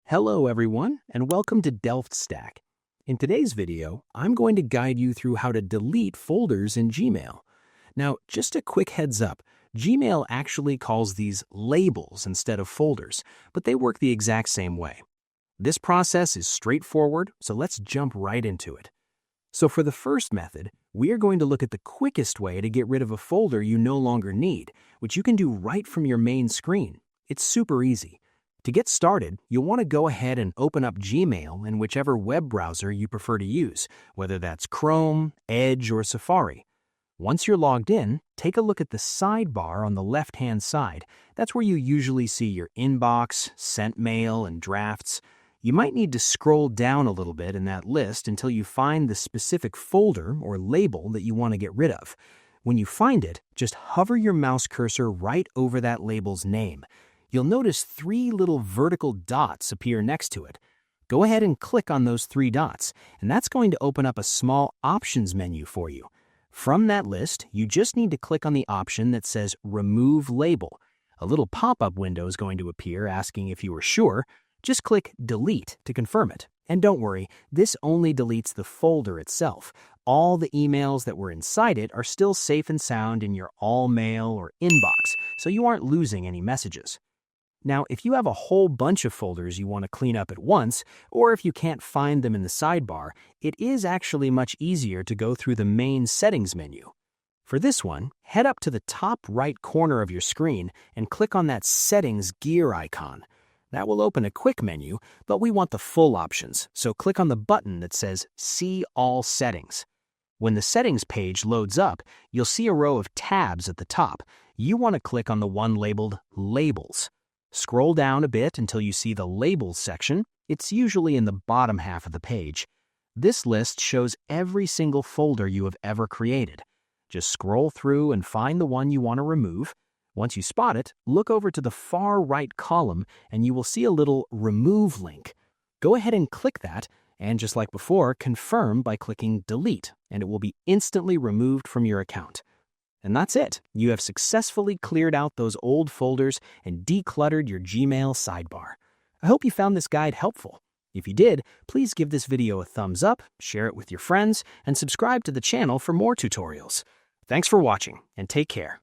Hello everyone, and welcome to Delft Stack. In today's video, I'm going to guide you through how to delete folders in Gmail. Now, just a quick heads up, Gmail actually calls these labels instead of folders, but they work the exact same way. This process is straightforward, so let's jump right into it. So for the first method, we are going to look at the quickest way to get rid of a folder you no longer need, which you can do right from your main screen. It's super easy. To get started, you'll want to go ahead and open up Gmail in whichever web browser you prefer to use, whether that's Chrome, Edge, or Safari. Once you're logged in, take a look at the sidebar on the left-hand side. That's where you usually see your inbox, sent mail, and drafts. You might need to scroll down a little bit in that list until you find the specific folder or label that you want to get rid of. When you find it, just hover your mouse cursor right over that label's name. You'll notice 3 little vertical dots appear next to it. Go ahead and click on those 3 dots, and that's going to open up a small options menu for you. From that list, you just need to click on the option that says Remove Label. A little pop-up window is going to appear asking if you are sure. Just click Delete to confirm it. And don't worry, this only deletes the folder itself. All the emails that were inside it are still safe and sound in your All Mail or inbox, so you aren't losing any messages. Now, if you have a whole bunch of folders you want to clean up at once, or if you can't find them in the sidebar, it is actually much easier to go through the main settings menu. For this one, head up to the top right corner of your screen and click on that settings gear icon. That will open a quick menu, but we want the full options, so click on the button that says See All Settings. When the settings page loads up, you'll see a row of tabs at the top. You want to click on the one labeled Labels. Scroll down a bit until you see the Labels section. It's usually in the bottom half of the page. This list shows every single folder you have ever created. Just scroll through and find the one you want to remove. Once you spot it, look over to the far right column and you will see a little Remove link. Go ahead and click that, and just like before, confirm by clicking Delete, and it will be instantly removed from your account. And that's it. You have successfully cleared out those old folders and decluttered your Gmail sidebar. I hope you found this guide helpful. If you did, please give this video a thumbs up, share it with your friends, and subscribe to the channel for more tutorials. Thanks for watching, and take care.